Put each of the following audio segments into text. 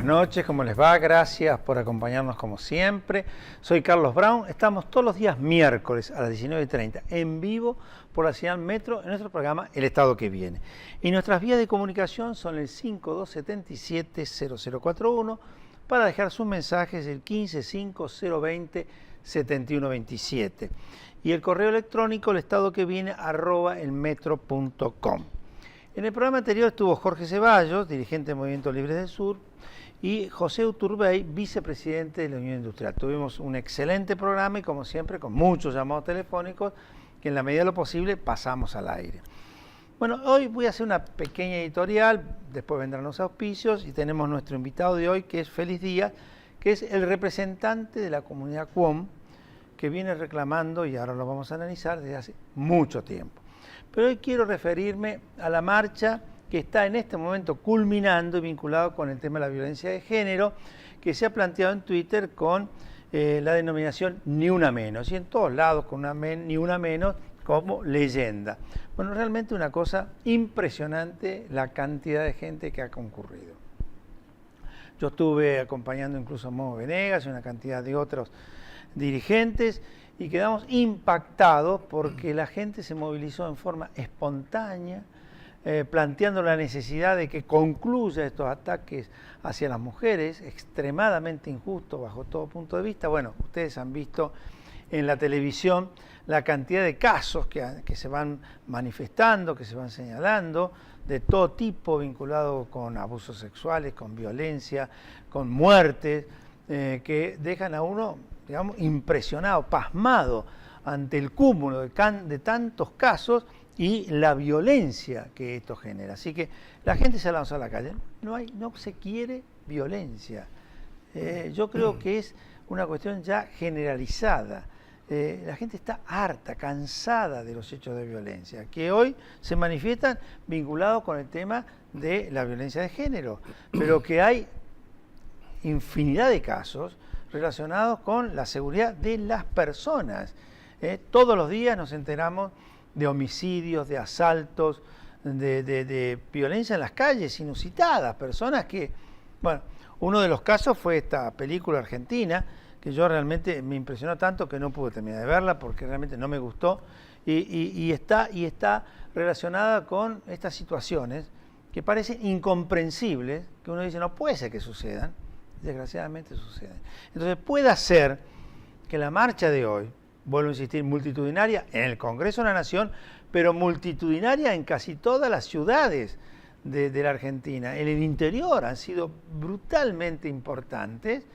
noches, ¿cómo les va? Gracias por acompañarnos como siempre. Soy Carlos Brown, estamos todos los días miércoles a las 19:30 en vivo por la señal Metro en nuestro programa El Estado que Viene. Y nuestras vías de comunicación son el 5277-0041 para dejar sus mensajes, el 155020-7127. Y el correo electrónico elestadoqueviene@elmetro.com. En el programa anterior estuvo Jorge Ceballos, dirigente del Movimiento Libres del Sur, y José Uturbey, vicepresidente de la Unión Industrial. Tuvimos un excelente programa y, como siempre, con muchos llamados telefónicos que en la medida de lo posible pasamos al aire. Bueno, hoy voy a hacer una pequeña editorial, después vendrán los auspicios y tenemos nuestro invitado de hoy, que es Félix Díaz, que es el representante de la comunidad QOM, que viene reclamando, y ahora lo vamos a analizar, desde hace mucho tiempo. Pero hoy quiero referirme a la marcha que está en este momento culminando y vinculado con el tema de la violencia de género, que se ha planteado en Twitter con la denominación Ni Una Menos, y en todos lados con Ni Una Menos como leyenda. Bueno, realmente una cosa impresionante la cantidad de gente que ha concurrido. Yo estuve acompañando incluso a Momo Venegas y una cantidad de otros dirigentes, y quedamos impactados porque la gente se movilizó en forma espontánea, planteando la necesidad de que concluya estos ataques hacia las mujeres, extremadamente injustos bajo todo punto de vista. Bueno, ustedes han visto en la televisión la cantidad de casos que se van manifestando, que se van señalando, de todo tipo, vinculados con abusos sexuales, con violencia, con muertes, que dejan a uno, digamos, impresionado, pasmado ante el cúmulo de tantos casos y la violencia que esto genera. Así que la gente se ha lanzado a la calle. No se quiere violencia. Yo creo que es una cuestión ya generalizada. La gente está harta, cansada de los hechos de violencia, que hoy se manifiestan vinculados con el tema de la violencia de género, pero que hay infinidad de casos relacionados con la seguridad de las personas. Todos los días nos enteramos de homicidios, de asaltos, de violencia en las calles, inusitadas, personas que, bueno, uno de los casos fue esta película argentina, que yo realmente me impresionó tanto que no pude terminar de verla porque realmente no me gustó, y está relacionada con estas situaciones que parecen incomprensibles, que uno dice no puede ser que sucedan, desgraciadamente suceden. Entonces puede ser que la marcha de hoy, vuelvo a insistir, multitudinaria en el Congreso de la Nación, pero multitudinaria en casi todas las ciudades de la Argentina, en el interior, han sido brutalmente importantes,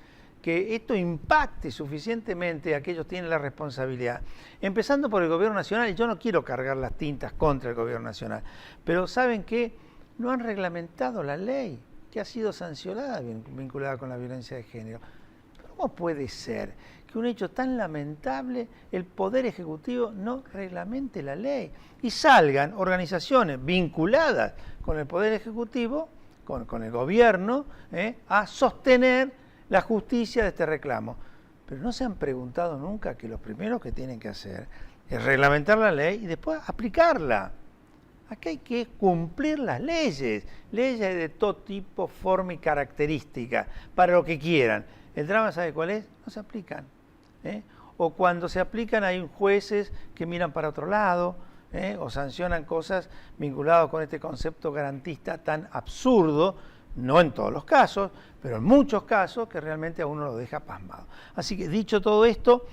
que esto impacte suficientemente a aquellos que tienen la responsabilidad, empezando por el Gobierno Nacional. Y yo no quiero cargar las tintas contra el Gobierno Nacional, pero ¿saben qué? No han reglamentado la ley que ha sido sancionada vinculada con la violencia de género. ¿Cómo puede ser que un hecho tan lamentable, el Poder Ejecutivo no reglamente la ley y salgan organizaciones vinculadas con el Poder Ejecutivo, con el gobierno, a sostener la justicia de este reclamo? Pero no se han preguntado nunca que lo primero que tienen que hacer es reglamentar la ley y después aplicarla. Aquí hay que cumplir las leyes de todo tipo, forma y característica, para lo que quieran. El drama, ¿sabe cuál es? No se aplican. O cuando se aplican hay jueces que miran para otro lado, o sancionan cosas vinculadas con este concepto garantista tan absurdo, no en todos los casos, pero en muchos casos que realmente a uno lo deja pasmado. Así que dicho todo esto,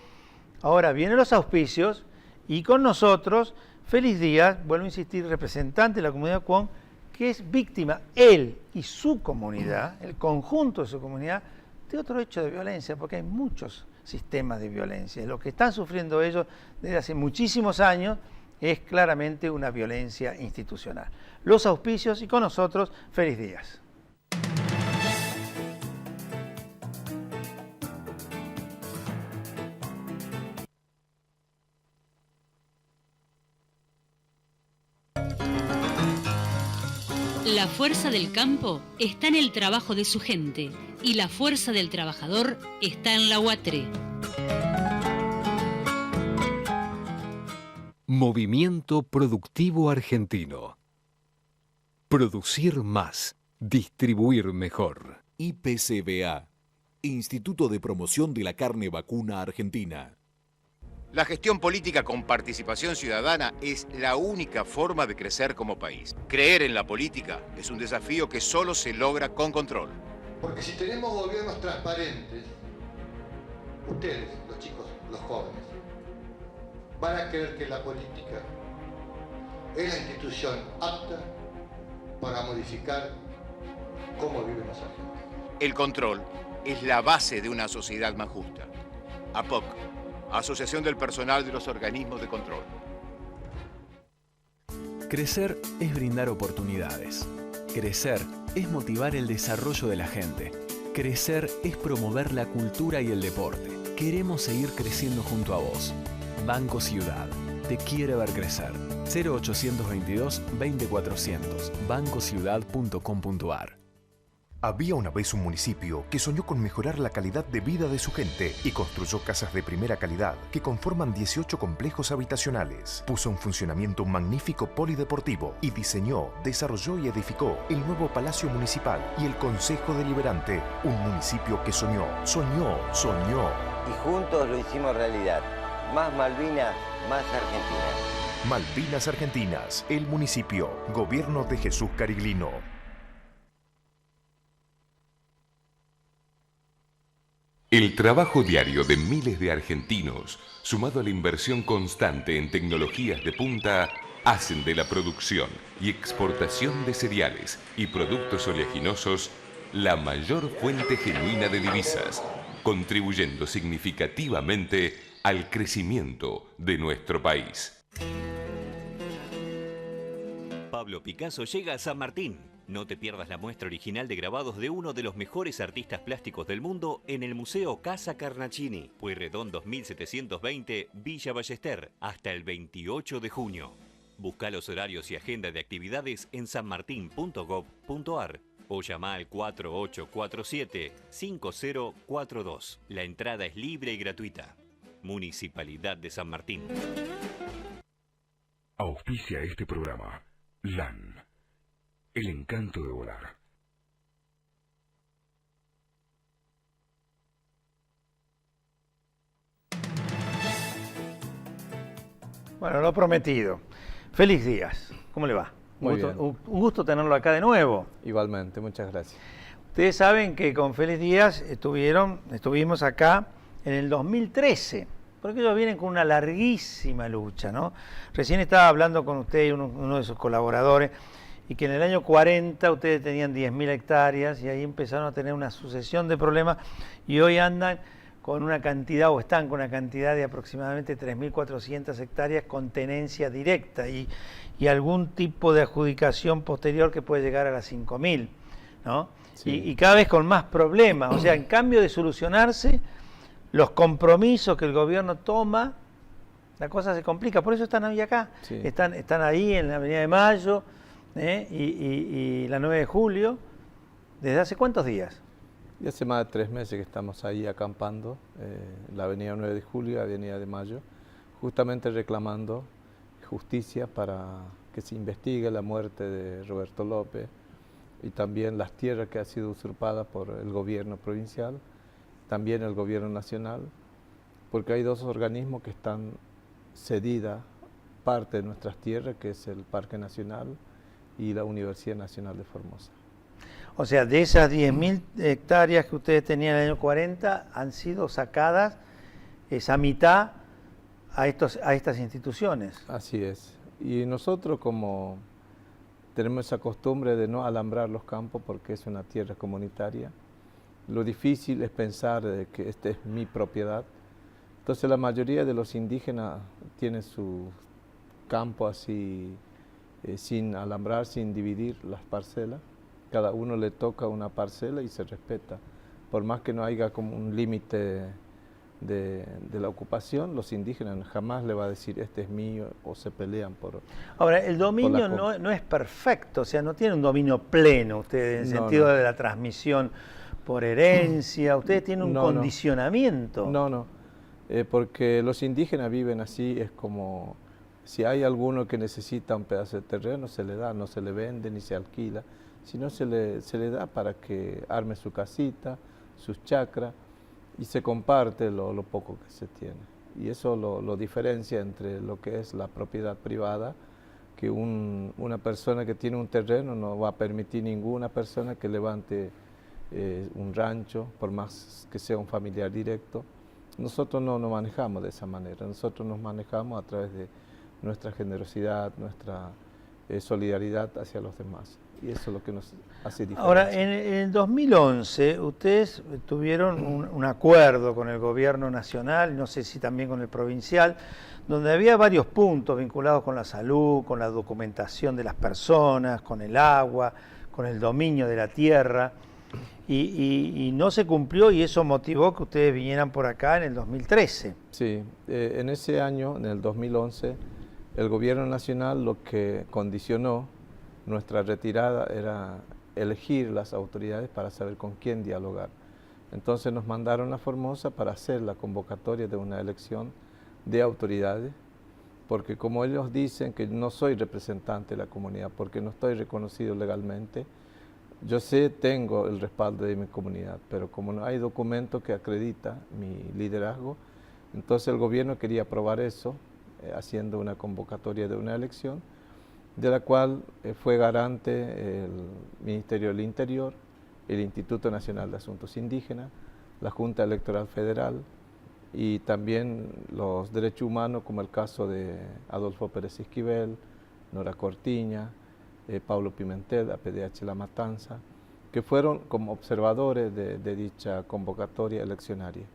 ahora vienen los auspicios y con nosotros Félix Díaz, vuelvo a insistir, representante de la comunidad QOM, que es víctima, él y su comunidad, el conjunto de su comunidad, de otro hecho de violencia, porque hay muchos sistemas de violencia. Lo que están sufriendo ellos desde hace muchísimos años es claramente una violencia institucional. Los auspicios y con nosotros Félix Díaz. La fuerza del campo está en el trabajo de su gente y la fuerza del trabajador está en la UATRE. Movimiento Productivo Argentino. Producir más, distribuir mejor. IPCBA, Instituto de Promoción de la Carne Vacuna Argentina. La gestión política con participación ciudadana es la única forma de crecer como país. Creer en la política es un desafío que solo se logra con control. Porque si tenemos gobiernos transparentes, ustedes, los chicos, los jóvenes, van a creer que la política es la institución apta para modificar cómo viven los argentinos. El control es la base de una sociedad más justa. APOC, Asociación del Personal de los Organismos de Control. Crecer es brindar oportunidades. Crecer es motivar el desarrollo de la gente. Crecer es promover la cultura y el deporte. Queremos seguir creciendo junto a vos. Banco Ciudad. Te quiere ver crecer. 0822 20400. bancociudad.com.ar. Había una vez un municipio que soñó con mejorar la calidad de vida de su gente y construyó casas de primera calidad que conforman 18 complejos habitacionales. Puso en funcionamiento un magnífico polideportivo y diseñó, desarrolló y edificó el nuevo Palacio Municipal y el Consejo Deliberante. Un municipio que soñó. Y juntos lo hicimos realidad. Más Malvinas, más Argentina. Malvinas Argentinas, el municipio. Gobierno de Jesús Cariglino. El trabajo diario de miles de argentinos, sumado a la inversión constante en tecnologías de punta, hacen de la producción y exportación de cereales y productos oleaginosos la mayor fuente genuina de divisas, contribuyendo significativamente al crecimiento de nuestro país. Pablo Picasso llega a San Martín. No te pierdas la muestra original de grabados de uno de los mejores artistas plásticos del mundo en el Museo Casa Carnacini, Pueyrredón 2720, Villa Ballester, hasta el 28 de junio. Busca los horarios y agenda de actividades en sanmartin.gov.ar o llama al 4847-5042. La entrada es libre y gratuita. Municipalidad de San Martín. Auspicia este programa. LAN. El encanto de volar. Bueno, lo prometido. Félix Díaz, ¿cómo le va? Un gusto tenerlo acá de nuevo. Igualmente, muchas gracias. Ustedes saben que con Félix Díaz estuvimos acá en el 2013, porque ellos vienen con una larguísima lucha, ¿no? Recién estaba hablando con usted y uno de sus colaboradores, y que en el año 40 ustedes tenían 10.000 hectáreas y ahí empezaron a tener una sucesión de problemas y hoy andan con una cantidad o están con una cantidad de aproximadamente 3.400 hectáreas con tenencia directa y algún tipo de adjudicación posterior que puede llegar a las 5.000, ¿no? Sí. Y cada vez con más problemas, o sea, en cambio de solucionarse, los compromisos que el gobierno toma, la cosa se complica, por eso están hoy acá, sí. Están ahí en la Avenida de Mayo, y la 9 de julio, ¿desde hace cuántos días? Y hace más de 3 meses que estamos ahí acampando, la avenida 9 de julio, avenida de Mayo, justamente reclamando justicia para que se investigue la muerte de Roberto López y también las tierras que han sido usurpadas por el gobierno provincial, también el gobierno nacional, porque hay 2 organismos que están cedidas parte de nuestras tierras, que es el Parque Nacional y la Universidad Nacional de Formosa. O sea, de esas 10.000 hectáreas que ustedes tenían en el año 40, han sido sacadas esa mitad a estas instituciones. Así es. Y nosotros, como tenemos esa costumbre de no alambrar los campos porque es una tierra comunitaria, lo difícil es pensar de que esta es mi propiedad. Entonces la mayoría de los indígenas tienen su campo así, sin alambrar, sin dividir las parcelas. Cada uno le toca una parcela y se respeta. Por más que no haya como un límite de la ocupación, los indígenas jamás le va a decir este es mío o se pelean por... Ahora, el dominio no es perfecto, o sea, no tiene un dominio pleno ustedes en el sentido de la transmisión por herencia, ustedes tienen un condicionamiento. No, porque los indígenas viven así, es como Si hay alguno que necesita un pedazo de terreno, se le da, no se le vende ni se alquila, sino se le da para que arme su casita, sus chacras, y se comparte lo poco que se tiene. Y eso lo diferencia entre lo que es la propiedad privada, que una persona que tiene un terreno no va a permitir ninguna persona que levante un rancho, por más que sea un familiar directo. Nosotros no nos manejamos de esa manera, nosotros nos manejamos a través de nuestra generosidad, nuestra solidaridad hacia los demás. Y eso es lo que nos hace diferencia. Ahora, en el 2011 ustedes tuvieron un acuerdo con el gobierno nacional, no sé si también con el provincial, donde había varios puntos vinculados con la salud, con la documentación de las personas, con el agua, con el dominio de la tierra, y no se cumplió, y eso motivó que ustedes vinieran por acá en el 2013. Sí, en ese año, en el 2011, el gobierno nacional lo que condicionó nuestra retirada era elegir las autoridades para saber con quién dialogar. Entonces nos mandaron a Formosa para hacer la convocatoria de una elección de autoridades, porque como ellos dicen que no soy representante de la comunidad, porque no estoy reconocido legalmente, yo tengo el respaldo de mi comunidad, pero como no hay documento que acredita mi liderazgo, entonces el gobierno quería aprobar eso, haciendo una convocatoria de una elección, de la cual fue garante el Ministerio del Interior, el Instituto Nacional de Asuntos Indígenas, la Junta Electoral Federal y también los derechos humanos, como el caso de Adolfo Pérez Esquivel, Nora Cortiña, Pablo Pimentel, APDH La Matanza, que fueron como observadores de dicha convocatoria eleccionaria.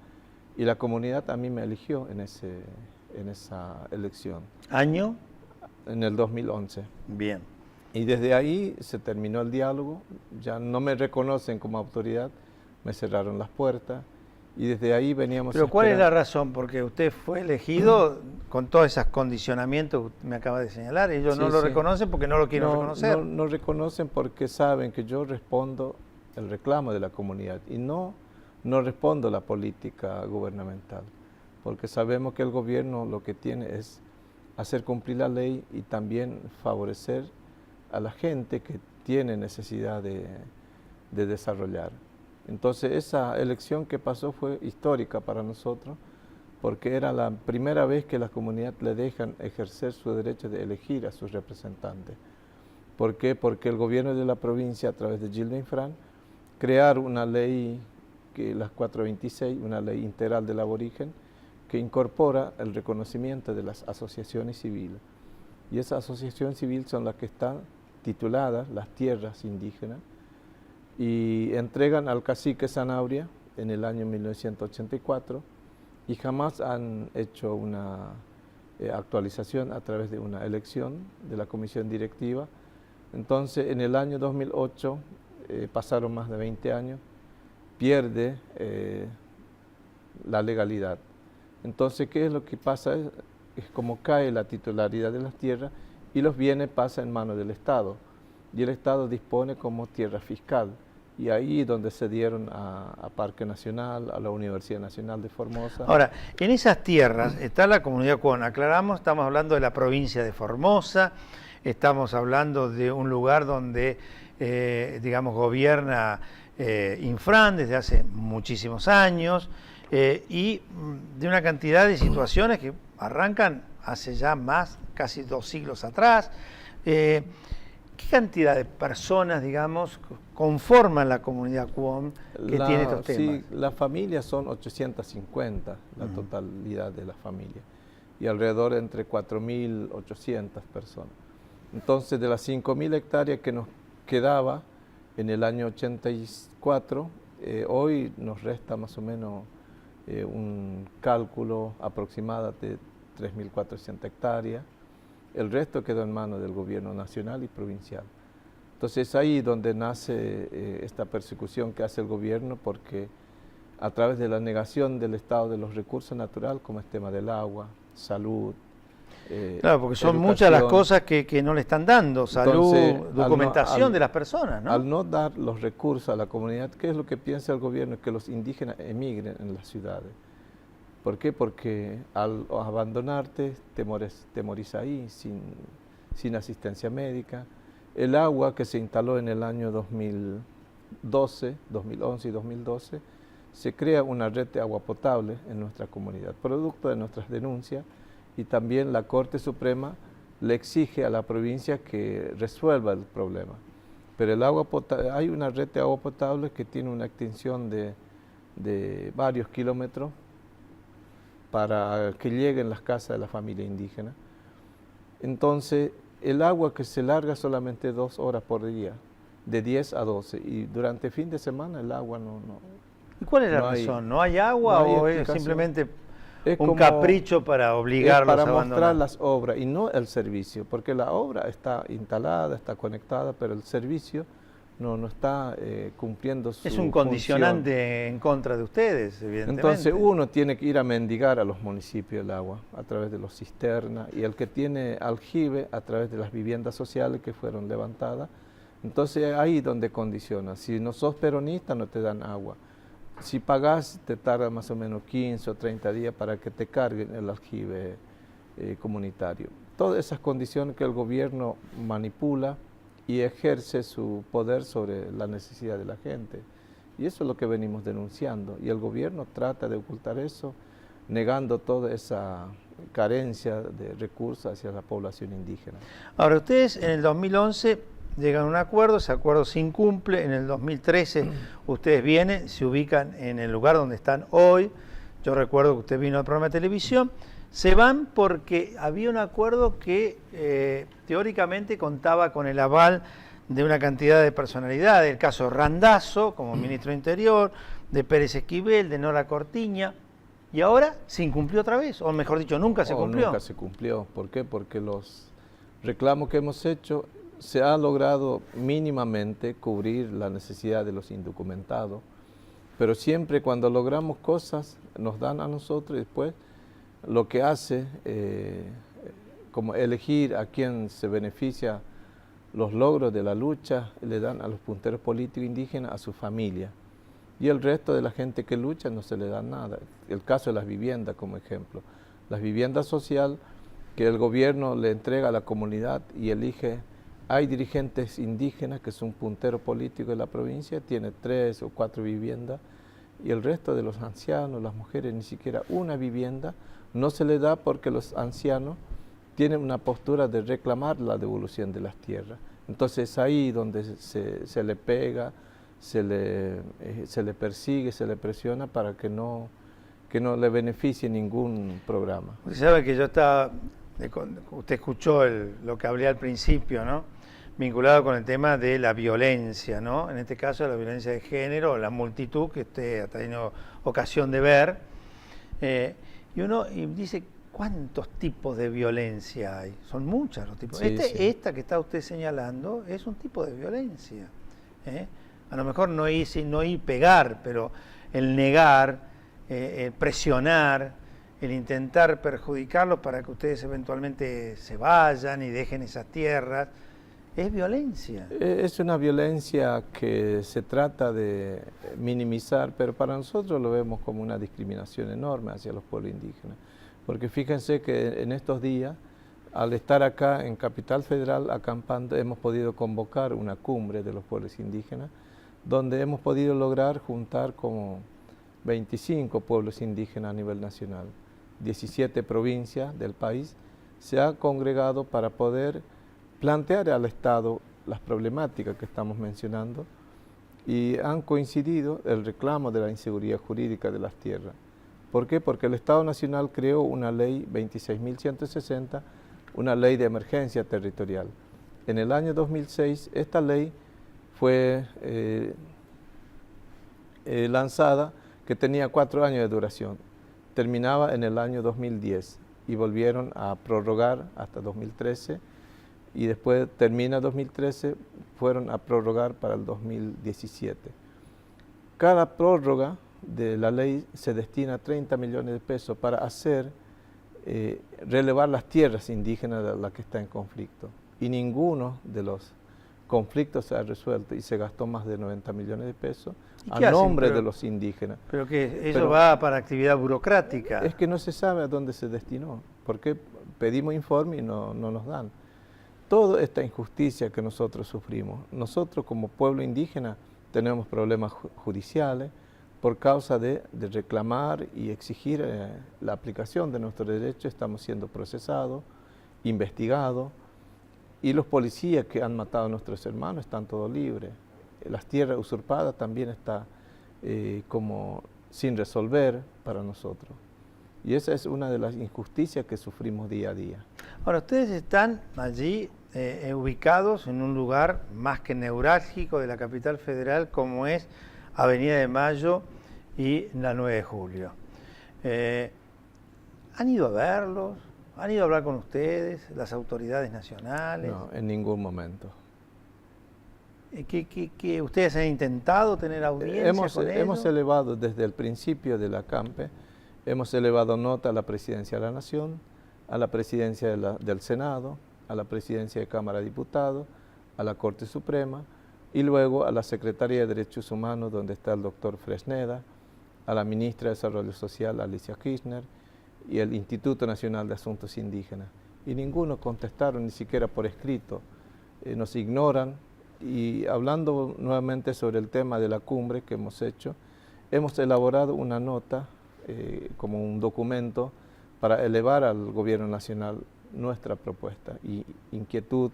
Y la comunidad a mí me eligió en esa elección. ¿Año? En el 2011. Bien. Y desde ahí se terminó el diálogo, ya no me reconocen como autoridad, me cerraron las puertas y desde ahí veníamos. ¿Pero cuál es la razón? Porque usted fue elegido con todos esos condicionamientos que me acaba de señalar, ellos no lo reconocen porque no lo quieren reconocer. No reconocen porque saben que yo respondo el reclamo de la comunidad y no respondo la política gubernamental, porque sabemos que el gobierno lo que tiene es hacer cumplir la ley y también favorecer a la gente que tiene necesidad de desarrollar. Entonces esa elección que pasó fue histórica para nosotros porque era la primera vez que la comunidad le dejan ejercer su derecho de elegir a sus representantes. ¿Por qué? Porque el gobierno de la provincia, a través de Gilda Infran, crearon una ley, la 426, una ley integral del aborigen, que incorpora el reconocimiento de las asociaciones civiles. Y esas asociaciones civiles son las que están tituladas las tierras indígenas y entregan al cacique Sanabria en el año 1984 y jamás han hecho una actualización a través de una elección de la comisión directiva. Entonces, en el año 2008, pasaron más de 20 años, pierde la legalidad. Entonces, ¿qué es lo que pasa? Es como cae la titularidad de las tierras y los bienes pasan en manos del Estado. Y el Estado dispone como tierra fiscal. Y ahí es donde se dieron a Parque Nacional, a la Universidad Nacional de Formosa. Ahora, en esas tierras está la comunidad Cuón. Aclaramos, estamos hablando de la provincia de Formosa, estamos hablando de un lugar donde, digamos, gobierna Infran desde hace muchísimos años, y de una cantidad de situaciones que arrancan hace ya casi 2 siglos atrás. ¿Qué cantidad de personas, digamos, conforman la comunidad Cuón que tiene estos temas? Sí, las familias son 850, la totalidad de las familias, y alrededor de entre 4.800 personas. Entonces, de las 5.000 hectáreas que nos quedaba en el año 84, hoy nos resta más o menos un cálculo aproximado de 3.400 hectáreas. El resto quedó en manos del gobierno nacional y provincial. Entonces es ahí donde nace esta persecución que hace el gobierno, porque a través de la negación del Estado de los recursos naturales, como el tema del agua, salud, claro, porque son muchas las cosas que no le están dando, salud, entonces, documentación de las personas, ¿no? Al no dar los recursos a la comunidad, ¿qué es lo que piensa el gobierno? Que los indígenas emigren en las ciudades. ¿Por qué? Porque al abandonarte te morís ahí sin asistencia médica. El agua que se instaló en el año 2011 y 2012, se crea una red de agua potable en nuestra comunidad, producto de nuestras denuncias, y también la Corte Suprema le exige a la provincia que resuelva el problema. Pero el agua hay una red de agua potable que tiene una extensión de varios kilómetros para que lleguen las casas de la familia indígena. Entonces, el agua que se larga solamente 2 horas por día, de 10 a 12, y durante el fin de semana el agua no. ¿Y cuál es la razón? ¿No hay agua o es simplemente un capricho para obligarlos a abandonar? Para mostrar las obras y no el servicio, porque la obra está instalada, está conectada, pero el servicio no está cumpliendo su Es un condicionante función en contra de ustedes, evidentemente. Entonces uno tiene que ir a mendigar a los municipios el agua a través de los cisternas, y el que tiene aljibe a través de las viviendas sociales que fueron levantadas. Entonces ahí donde condiciona. Si no sos peronista no te dan agua. Si pagás te tarda más o menos 15 o 30 días para que te carguen el aljibe comunitario. Todas esas condiciones que el gobierno manipula y ejerce su poder sobre la necesidad de la gente. Y eso es lo que venimos denunciando. Y el gobierno trata de ocultar eso, negando toda esa carencia de recursos hacia la población indígena. Ahora, ustedes en el 2011 llegan a un acuerdo, ese acuerdo se incumple, en el 2013 ustedes vienen, se ubican en el lugar donde están hoy. Yo recuerdo que usted vino al programa de televisión. Se van porque había un acuerdo que teóricamente contaba con el aval de una cantidad de personalidades, el caso Randazzo como ministro de Interior, de Pérez Esquivel, de Nora Cortiña, y ahora se incumplió otra vez, o mejor dicho, nunca se cumplió. Nunca se cumplió. ¿Por qué? Porque los reclamos que hemos hecho se ha logrado mínimamente cubrir la necesidad de los indocumentados, pero siempre cuando logramos cosas nos dan a nosotros, y después lo que hace como elegir a quién se beneficia los logros de la lucha, le dan a los punteros políticos indígenas, a su familia, y el resto de la gente que lucha no se le da nada. El caso de las viviendas como ejemplo, las viviendas sociales que el gobierno le entrega a la comunidad y elige. Hay dirigentes indígenas que son punteros políticos de la provincia, tiene 3 o 4 viviendas, y el resto de los ancianos, las mujeres, ni siquiera una vivienda no se le da, porque los ancianos tienen una postura de reclamar la devolución de las tierras. Entonces ahí donde se le pega, se le persigue, se le presiona para que no le beneficie ningún programa. Usted sabe que yo estaba, usted escuchó lo que hablé al principio, ¿no? Vinculado con el tema de la violencia, ¿no? En este caso la violencia de género, la multitud que usted ha tenido ocasión de ver. Y uno dice, ¿cuántos tipos de violencia hay? Son muchos los tipos. Sí, Esta que está usted señalando es un tipo de violencia. A lo mejor no ir pegar, pero el negar, el presionar, el intentar perjudicarlos para que ustedes eventualmente se vayan y dejen esas tierras, es violencia. Es una violencia que se trata de minimizar, pero para nosotros lo vemos como una discriminación enorme hacia los pueblos indígenas. Porque fíjense que en estos días, al estar acá en Capital Federal acampando, hemos podido convocar una cumbre de los pueblos indígenas, donde hemos podido lograr juntar como 25 pueblos indígenas a nivel nacional. 17 provincias del país se han congregado para poder plantear al Estado las problemáticas que estamos mencionando, y han coincidido el reclamo de la inseguridad jurídica de las tierras. ¿Por qué? Porque el Estado Nacional creó una ley 26.160, una ley de emergencia territorial. En el año 2006 esta ley fue lanzada, que tenía 4 años de duración, terminaba en el año 2010 y volvieron a prorrogar hasta 2013, y después termina 2013, fueron a prorrogar para el 2017. Cada prórroga de la ley se destina 30 millones de pesos para hacer relevar las tierras indígenas de las que está en conflicto, y ninguno de los conflicto se ha resuelto y se gastó más de 90 millones de pesos a hacen? nombre de los indígenas. Pero que eso va para actividad burocrática. Es que no se sabe a dónde se destinó, porque pedimos informe y no nos dan. Toda esta injusticia que nosotros sufrimos, nosotros como pueblo indígena tenemos problemas judiciales por causa de reclamar y exigir la aplicación de nuestros derechos. Estamos siendo procesados, investigados, y los policías que han matado a nuestros hermanos están todos libres. Las tierras usurpadas también está como sin resolver para nosotros. Y esa es una de las injusticias que sufrimos día a día. Ahora, ustedes están allí ubicados en un lugar más que neurálgico de la capital federal, como es Avenida de Mayo y la 9 de Julio. ¿Han ido a verlos? ¿Han ido a hablar con ustedes, las autoridades nacionales? No, en ningún momento. ¿Que ustedes han intentado tener audiencia con ellos? Hemos elevado desde el principio de la CAMPE, hemos elevado nota a la Presidencia de la Nación, a la Presidencia del Senado, a la Presidencia de Cámara de Diputados, a la Corte Suprema y luego a la Secretaría de Derechos Humanos, donde está el doctor Fresneda, a la Ministra de Desarrollo Social, Alicia Kirchner, y el Instituto Nacional de Asuntos Indígenas. Y ninguno contestaron, ni siquiera por escrito. Nos ignoran. Y hablando nuevamente sobre el tema de la cumbre que hemos hecho, hemos elaborado una nota, como un documento, para elevar al Gobierno Nacional nuestra propuesta y inquietud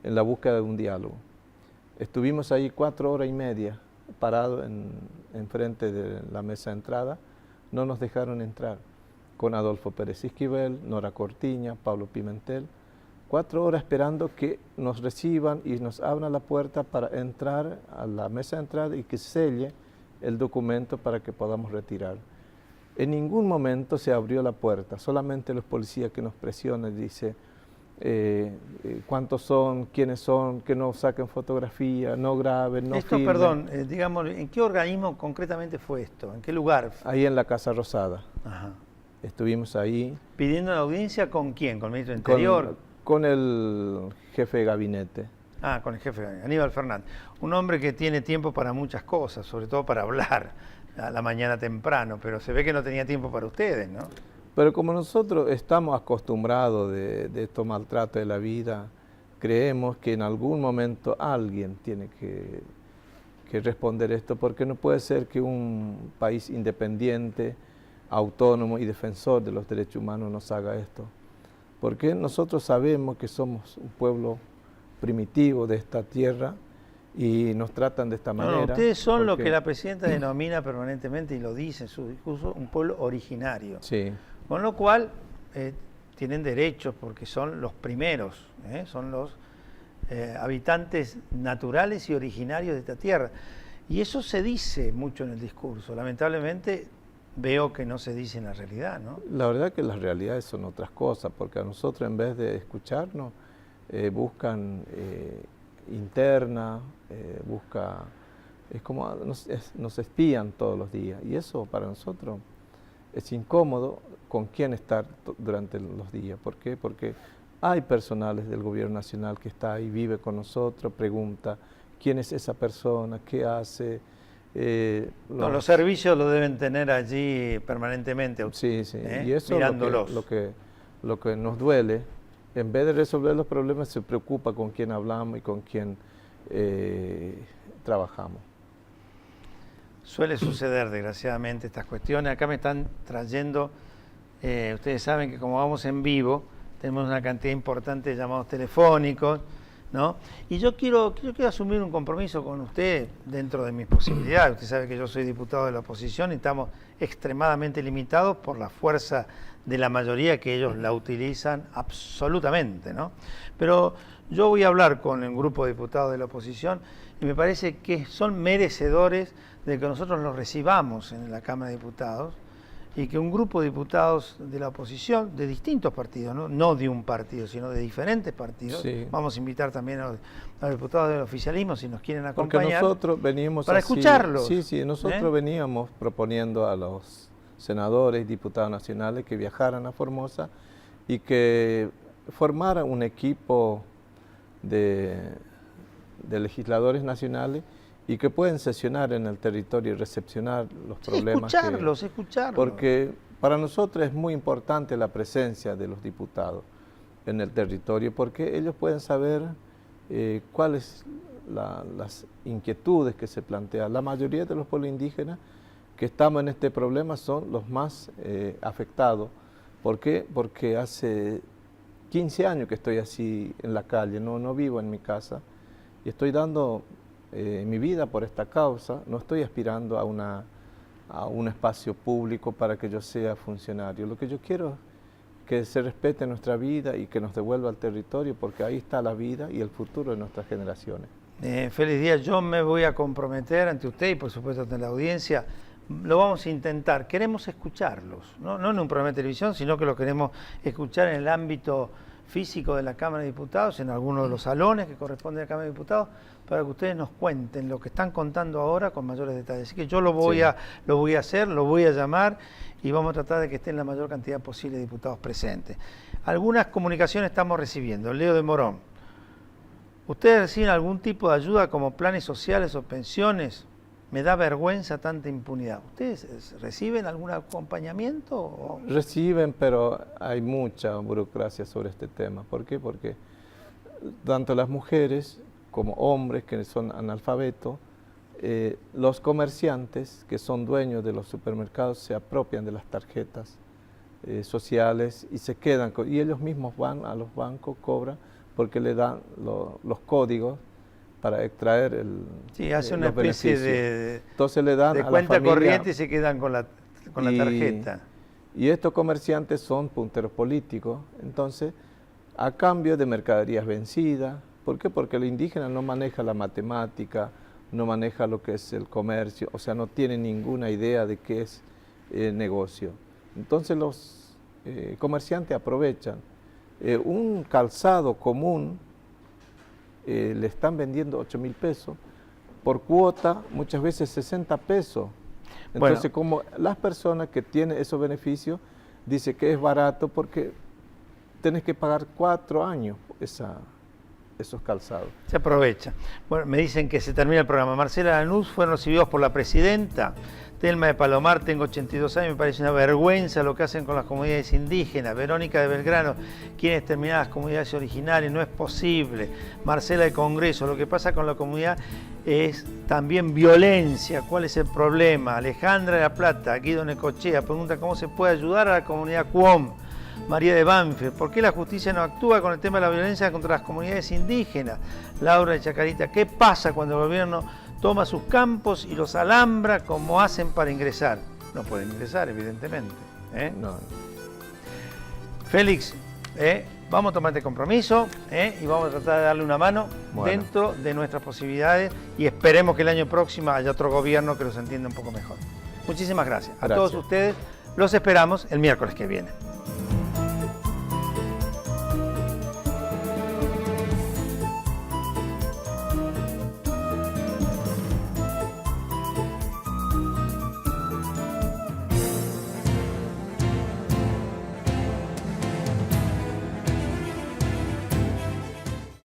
en la búsqueda de un diálogo. Estuvimos ahí 4 horas y media parados en frente de la mesa de entrada, no nos dejaron entrar, con Adolfo Pérez Esquivel, Nora Cortiña, Pablo Pimentel, 4 horas esperando que nos reciban y nos abran la puerta para entrar a la mesa de entrada y que selle el documento para que podamos retirar. En ningún momento se abrió la puerta, solamente los policías que nos presionan, dice cuántos son, quiénes son, que no saquen fotografía, no graben, no filmen. Perdón, digamos, ¿en qué organismo concretamente fue esto? ¿En qué lugar? Ahí en la Casa Rosada. Ajá. Estuvimos ahí. ¿Pidiendo una audiencia con quién? ¿Con el ministro del Interior? Con el jefe de gabinete. Ah, con el jefe de gabinete, Aníbal Fernández. Un hombre que tiene tiempo para muchas cosas, sobre todo para hablar a la mañana temprano, pero se ve que no tenía tiempo para ustedes, ¿no? Pero como nosotros estamos acostumbrados de estos maltratos de la vida, creemos que en algún momento alguien tiene que responder esto, porque no puede ser que un país independiente, autónomo y defensor de los derechos humanos nos haga esto. Porque nosotros sabemos que somos un pueblo primitivo de esta tierra y nos tratan de esta manera. No, ustedes son lo que la presidenta denomina permanentemente, y lo dice en su discurso, un pueblo originario. Sí. Con lo cual tienen derechos porque son los primeros, son los habitantes naturales y originarios de esta tierra. Y eso se dice mucho en el discurso. Lamentablemente veo que no se dice en la realidad, ¿no? La verdad que las realidades son otras cosas, porque a nosotros en vez de escucharnos, buscan interna, es como nos espían todos los días, y eso para nosotros es incómodo con quién estar durante los días. ¿Por qué? Porque hay personales del gobierno nacional que está ahí, vive con nosotros, pregunta quién es esa persona, qué hace. Los servicios lo deben tener allí permanentemente. Sí, sí. Y eso mirándolos. Lo que nos duele, en vez de resolver los problemas, se preocupa con quién hablamos y con quién trabajamos. Suele suceder, desgraciadamente, estas cuestiones. Acá me están trayendo, ustedes saben que como vamos en vivo, tenemos una cantidad importante de llamados telefónicos, ¿no? Y yo quiero asumir un compromiso con usted dentro de mis posibilidades. Usted sabe que yo soy diputado de la oposición y estamos extremadamente limitados por la fuerza de la mayoría, que ellos la utilizan absolutamente, ¿no? Pero yo voy a hablar con el grupo de diputados de la oposición y me parece que son merecedores de que nosotros los recibamos en la Cámara de Diputados y que un grupo de diputados de la oposición, de distintos partidos, no de un partido, sino de diferentes partidos, sí. Vamos a invitar también a los diputados del oficialismo si nos quieren acompañar. Porque nosotros venimos para escucharlos. Sí, nosotros veníamos proponiendo a los senadores y diputados nacionales que viajaran a Formosa y que formaran un equipo de de legisladores nacionales y que pueden sesionar en el territorio y recepcionar los problemas. Escucharlos. Porque para nosotros es muy importante la presencia de los diputados en el territorio, porque ellos pueden saber cuáles las inquietudes que se plantean. La mayoría de los pueblos indígenas que estamos en este problema son los más afectados. ¿Por qué? Porque hace 15 años que estoy así en la calle, no vivo en mi casa, y estoy dando mi vida por esta causa. No estoy aspirando a un espacio público para que yo sea funcionario. Lo que yo quiero es que se respete nuestra vida y que nos devuelva al territorio, porque ahí está la vida y el futuro de nuestras generaciones. Félix Díaz, yo me voy a comprometer ante usted y por supuesto ante la audiencia. Lo vamos a intentar, queremos escucharlos, no en un programa de televisión, sino que lo queremos escuchar en el ámbito físico de la Cámara de Diputados, en algunos de los salones que corresponden a la Cámara de Diputados, para que ustedes nos cuenten lo que están contando ahora con mayores detalles. Así que yo lo voy a hacer, lo voy a llamar y vamos a tratar de que estén la mayor cantidad posible de diputados presentes. Algunas comunicaciones estamos recibiendo. Leo de Morón, ¿ustedes reciben algún tipo de ayuda como planes sociales o pensiones? Me da vergüenza tanta impunidad. ¿Ustedes reciben algún acompañamiento? Reciben, pero hay mucha burocracia sobre este tema. ¿Por qué? Porque tanto las mujeres como hombres que son analfabetos, los comerciantes que son dueños de los supermercados se apropian de las tarjetas sociales y se quedan, y ellos mismos van a los bancos, cobran, porque le dan los códigos para extraer hace una especie de, entonces le dan de a cuenta la familia, corriente y se quedan con la tarjeta. Y estos comerciantes son punteros políticos, entonces a cambio de mercaderías vencidas. ¿Por qué? Porque el indígena no maneja la matemática, no maneja lo que es el comercio, o sea, no tiene ninguna idea de qué es negocio. Entonces los comerciantes aprovechan. Un calzado común le están vendiendo 8.000 pesos, por cuota muchas veces 60 pesos. Entonces, como las personas que tienen esos beneficios dicen que es barato porque tenés que pagar 4 años esos calzados. Se aprovecha. Bueno, me dicen que se termina el programa. Marcela Lanús fueron recibidos por la presidenta. Telma de Palomar, tengo 82 años, me parece una vergüenza lo que hacen con las comunidades indígenas. Verónica de Belgrano, quieren exterminar las comunidades originarias, no es posible. Marcela de Congreso, lo que pasa con la comunidad es también violencia. ¿Cuál es el problema? Alejandra de La Plata, Guido Necochea, pregunta cómo se puede ayudar a la comunidad Cuom. María de Banfield, ¿por qué la justicia no actúa con el tema de la violencia contra las comunidades indígenas? Laura de Chacarita, ¿qué pasa cuando el gobierno toma sus campos y los alambra como hacen para ingresar? No pueden ingresar, evidentemente. No. Félix, vamos a tomar este compromiso y vamos a tratar de darle una mano dentro de nuestras posibilidades y esperemos que el año próximo haya otro gobierno que los entienda un poco mejor. Muchísimas gracias. A todos ustedes los esperamos el miércoles que viene.